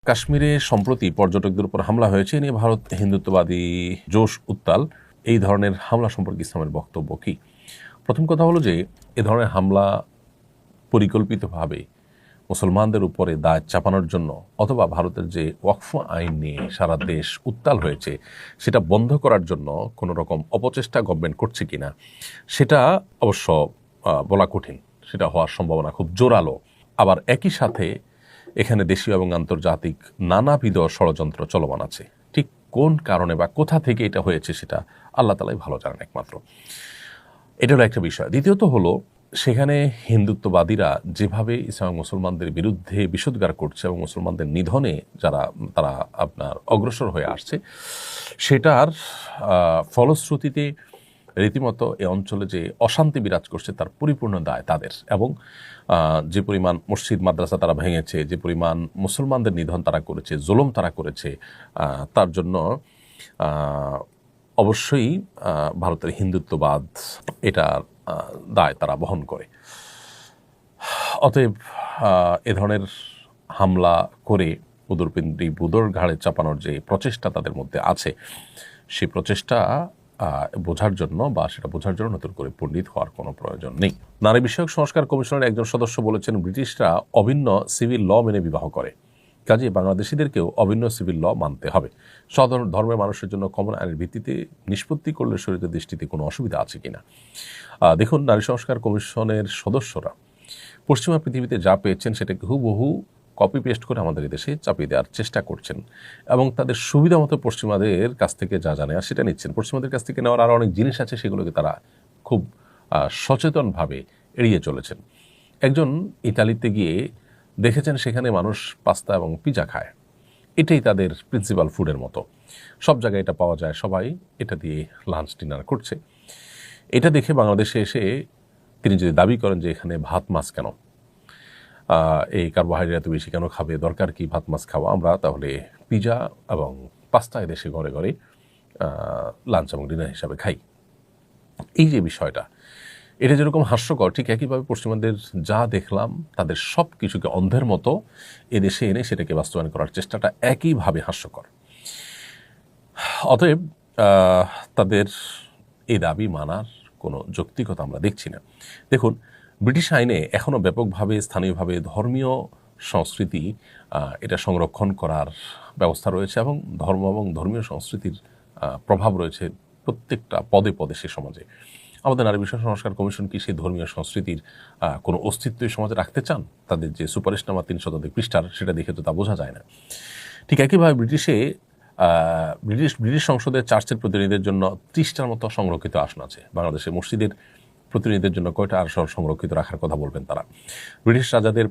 কাশ্মীরে সম্প্রতি পর্যটকদের উপর হামলা হয়েছে নিয়ে ভারত হিন্দুত্ববাদী জোশ উত্তাল। এই ধরনের হামলা সম্পর্কে ইসলামের বক্তব্য কি? প্রথম কথা হলো যে এ ধরনের হামলা পরিকল্পিতভাবে মুসলমানদের উপরে দায় চাপানোর জন্য অথবা ভারতের যে ওয়াকফ আইন নিয়ে সারা দেশ উত্তাল হয়েছে সেটা বন্ধ করার জন্য কোনো রকম অপচেষ্টা গভর্নমেন্ট করছে কিনা সেটা অবশ্য বলা কঠিন। সেটা হওয়ার সম্ভাবনা খুব জোরালো। আবার একই সাথে এখানে দেশীয় এবং আন্তর্জাতিক নানাবিধ ষড়যন্ত্র চলমান আছে। ঠিক কোন কারণে বা কোথা থেকে এটা হয়েছে সেটা আল্লাহ তাআলাই ভালো জানেন একমাত্র। এটা হলো একটা বিষয়। দ্বিতীয়ত হলো সেখানে হিন্দুত্ববাদীরা যেভাবে ইসলাম মুসলমানদের বিরুদ্ধে বিষোদ্গার করছে এবং মুসলমানদের নিধনে তারা আপনার অগ্রসর হয়ে আসছে, সেটার ফলশ্রুতিতে রীতিমতো এ অঞ্চলে যে অশান্তি বিরাজ করছে তার পরিপূর্ণ দায় তাদের। এবং যে পরিমাণ মসজিদ মাদ্রাসা তারা ভেঙেছে, যে পরিমাণ মুসলমানদের নিধন তারা করেছে, জুলুম তারা করেছে, তার জন্য অবশ্যই ভারতের হিন্দুত্ববাদ এটার দায় তারা বহন করে। অতএব এ ধরনের হামলা করে উদরপিণ্ডি বুদর ঘাড়ে চাপানোর যে প্রচেষ্টা তাদের মধ্যে আছে, সেই প্রচেষ্টা বোঝার জন্য বা সেটা বোঝার জন্য নতুন করে পণ্ডিত হওয়ার কোনো প্রয়োজন নেই। নারী বিষয়ক সংস্কার কমিশনের একজন সদস্য বলেছেন, ব্রিটিশরা অভিন্ন সিভিল ল মেনে বিবাহ করে, কাজে বাংলাদেশিদেরকেও অভিন্ন সিভিল ল মানতে হবে। সাধারণ ধর্মের মানুষের জন্য কমন আইনের ভিত্তিতে নিষ্পত্তি করলে শরীয়তের দৃষ্টিতে কোনো অসুবিধা আছে কিনা। দেখুন, নারী সংস্কার কমিশনের সদস্যরা পশ্চিমা পৃথিবীতে যা পেয়েছেন সেটাকে হুবহু কপি পেস্ট করে আমাদের দেশে চাপিয়ে দেওয়ার চেষ্টা করছেন এবং তাদের সুবিধা মতো পশ্চিমাদের কাছ থেকে যা জানে আর সেটা নিচ্ছেন। পশ্চিমাদের কাছ থেকে নেওয়ার আরও অনেক জিনিস আছে, সেগুলোকে তারা খুব সচেতনভাবে এড়িয়ে চলেছেন। একজন ইতালিতে গিয়ে দেখেছেন সেখানে মানুষ পাস্তা এবং পিজা খায়, এটাই তাদের প্রিন্সিপাল ফুডের মতো। সব জায়গায় এটা পাওয়া যায়, সবাই এটা দিয়ে লাঞ্চ ডিনার করছে। এটা দেখে বাংলাদেশে এসে তিনি যদি দাবি করেন যে এখানে ভাত মাছ কেন, এই কার্বোহাইড্রেট এত বেশি কেন খাবে, দরকার কি ভাত মাছ খাওয়া, আমরা তাহলে পিজা এবং পাস্তা দেশে ঘরে ঘরে লাঞ্চ এবং ডিনার হিসাবে খাই। এই যে বিষয়টা, এটা যেরকম হাস্যকর, ঠিক একইভাবে পশ্চিমাদের যা দেখলাম তাদের সব কিছুকে অন্ধের মতো এদেশে এনে সেটাকে বাস্তবায়ন করার চেষ্টাটা একইভাবে হাস্যকর। অতএব তাদের এই দাবি মানার কোনো যৌক্তিকতা আমরা দেখছি না। দেখুন, ব্রিটিশ আইনে এখনও ব্যাপকভাবে স্থানীয়ভাবে ধর্মীয় সংস্কৃতি এটা সংরক্ষণ করার ব্যবস্থা রয়েছে এবং ধর্ম এবং ধর্মীয় সংস্কৃতির প্রভাব রয়েছে প্রত্যেকটা পদে পদে সে সমাজে। আমাদের নারী বিষয় সংস্কার কমিশন কি সেই ধর্মীয় সংস্কৃতির কোনো অস্তিত্ব সমাজে রাখতে চান? তাদের যে সুপারিশনামা 3 শতাধিক পৃষ্ঠার, সেটা দেখে তো তা বোঝা যায় না। ঠিক একইভাবে ব্রিটিশ সংসদের চার্চের প্রতিনিধিদের জন্য 30টার মতো সংরক্ষিত আসন আছে। বাংলাদেশে মসজিদের প্রতিনিধিদের জন্য কয়টা আসন সংরক্ষিত রাখার কথা বলবেন তারা? ব্রিটিশ রাজাদের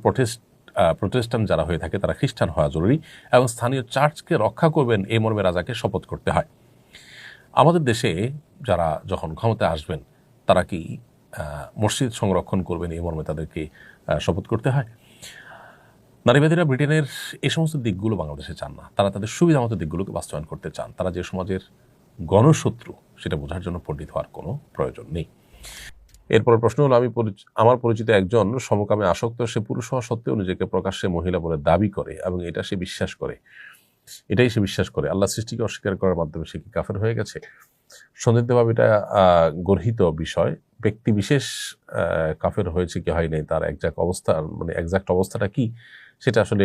প্রোটেস্ট্যান্ট যারা হয়ে থাকে তারা খ্রিস্টান হওয়া জরুরি এবং স্থানীয় চার্চকে রক্ষা করবেন এই মর্মে রাজাকে শপথ করতে হয়। আমাদের দেশে যারা যখন ক্ষমতায় আসবেন তারা কি মসজিদ সংরক্ষণ করবেন এই মর্মে তাদেরকে শপথ করতে হয়? নারীবাদীরা ব্রিটেনের এই সমস্ত দিকগুলো বাংলাদেশে চান না, তারা তাদের সুবিধা মতো দিকগুলোকে বাস্তবায়ন করতে চান। তারা যে সমাজের গণশত্রু সেটা বোঝার জন্য পণ্ডিত হওয়ার কোনো প্রয়োজন নেই। এরপর প্রশ্ন হলো, আমার পরিচিত একজন সমকামে আসক্ত, সে পুরুষ হওয়া সত্ত্বেও নিজেকে প্রকাশ্যে মহিলা বলে দাবি করে এবং এটাই সে বিশ্বাস করে। আল্লাহ সৃষ্টিকে অস্বীকার করার মাধ্যমে সে কি কাফের হয়ে গেছে? সন্দিগ্ধভাবে এটা গর্হিত বিষয়। ব্যক্তি বিশেষ কাফের হয়েছে কি হয় নাই তার এক্সাক্ট অবস্থাটা কি সেটা আসলে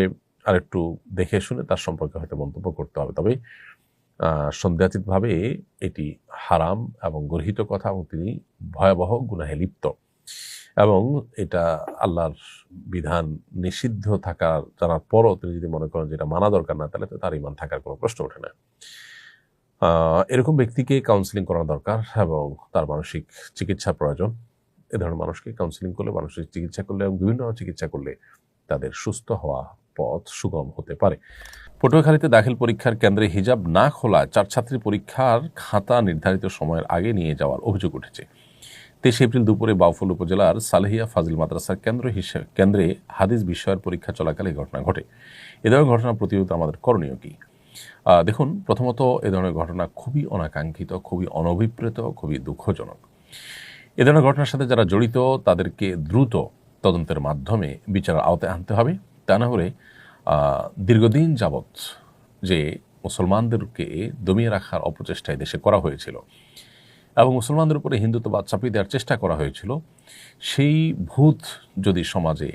আরেকটু দেখে শুনে তার সম্পর্কে হয়তো মন্তব্য করতে হবে। তবে সন্দেহাতীতভাবে এটি হারাম এবং গর্হিত কথা এবং তিনি ভয়াবহ গুনাহে লিপ্ত এবং এটা আল্লাহর বিধান নিষিদ্ধ থাকার জানার পরও তিনি যদি মনে করেন যে এটা মানা দরকার না, তাহলে তো তার ঈমান থাকার কোনো প্রশ্ন ওঠে না। এরকম ব্যক্তিকে কাউন্সিলিং করা দরকার এবং তার মানসিক চিকিৎসা প্রয়োজন। এ ধরনের মানুষকে কাউন্সিলিং করলে, মানসিক চিকিৎসা করলে এবং বিভিন্ন চিকিৎসা করলে তাদের সুস্থ হওয়া পথ সুগম হতে পারে। পটুয়াখালীতে দাখিল পরীক্ষার কেন্দ্রে হিজাব না খোলায় 4 ছাত্রী পরীক্ষার খাতা নির্ধারিত সময়ের আগে নিয়ে যাওয়ার অভিযোগ উঠেছে। 23 এপ্রিল দুপুরে বাউফল উপজেলার সালেহিয়া ফাজিল মাদ্রাসার কেন্দ্রে হাদিস বিষয়ের পরীক্ষা চলাকালে এই ঘটনা ঘটে। এ ধরনের ঘটনা প্রতিরোধে আমাদের করণীয় কি? দেখুন, প্রথমত এ ধরনের ঘটনা খুবই অনাকাঙ্ক্ষিত, খুবই অনভিপ্রেত, খুবই দুঃখজনক। এ ধরনের ঘটনার সাথে যারা জড়িত তাদেরকে দ্রুত তদন্তের মাধ্যমে বিচারের আওতায় আনতে হবে। তা না হলে দীর্ঘদিন যাবৎ যে মুসলমানদেরকে দমিয়ে রাখার অপচেষ্টায় দেশে করা হয়েছিল এবং মুসলমানদের উপরে হিন্দুত্ববাদ চাপিয়ে দেওয়ার চেষ্টা করা হয়েছিল, সেই ভূত যদি সমাজে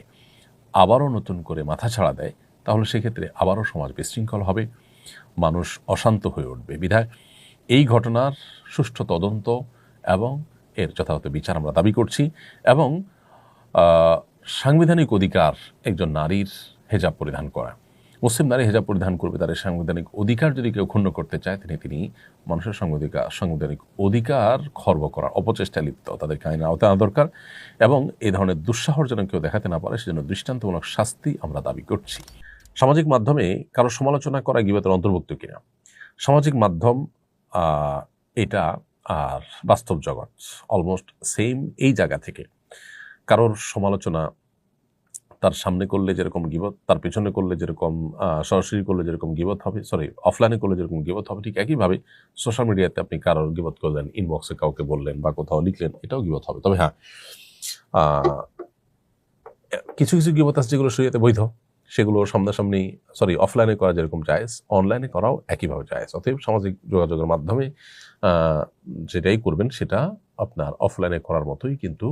আবারও নতুন করে মাথাছাড়া দেয়, তাহলে সেক্ষেত্রে আবারও সমাজ বিশৃঙ্খল হবে, মানুষ অশান্ত হয়ে উঠবে। বিধায় এই ঘটনার সুষ্ঠু তদন্ত এবং এর যথাযথ বিচার আমরা দাবি করছি এবং সাংবিধানিক অধিকার একজন নারীর হেজাব পরিধান করা, মুসলিম নারী হেজাব পরিধান করবে, তাদের সাংবিধানিক অধিকার যদি কেউ ক্ষুণ্ণ করতে চায় তিনি মানুষের সাংবিধানিক অধিকার খর্ব করার অপচেষ্টায় লিপ্ত, তাদেরকে আইনের আওতায় আনা দরকার এবং এই ধরনের দুঃসাহস যেন কেউ দেখাতে না পারে সেজন্য দৃষ্টান্তমূলক শাস্তি আমরা দাবি করছি। সামাজিক মাধ্যমে কারো সমালোচনা করা গীবতের অন্তর্ভুক্ত কিনা? সামাজিক মাধ্যম এটা আর বাস্তব জগৎ অলমোস্ট সেম। এই জায়গা থেকে কারোর সমালোচনা তার সামনে করলে যেরকম গীবত, তার পেছনে করলে যেরকম সরাসরি করলে যেরকম গীবত হবে, অফলাইনে করলে যেরকম গীবত হবে, ঠিক একইভাবে সোশ্যাল মিডিয়াতে আপনি কারোর গীবত করলেন, ইনবক্সে কাউকে বললেন বা কোথাও লিখলেন, এটাও গীবত হবে। তবে হ্যাঁ, কিছু কিছু গীবত আছে যেগুলো শরীয়তে বৈধ, সেগুলো সামনাসামনি অফলাইনে করা যেরকম জায়েজ, অনলাইনে করাও একইভাবে জায়েজ। অতএব সামাজিক যোগাযোগের মাধ্যমে যেটাই করবেন সেটা আপনার অফলাইনে করার মতোই কিন্তু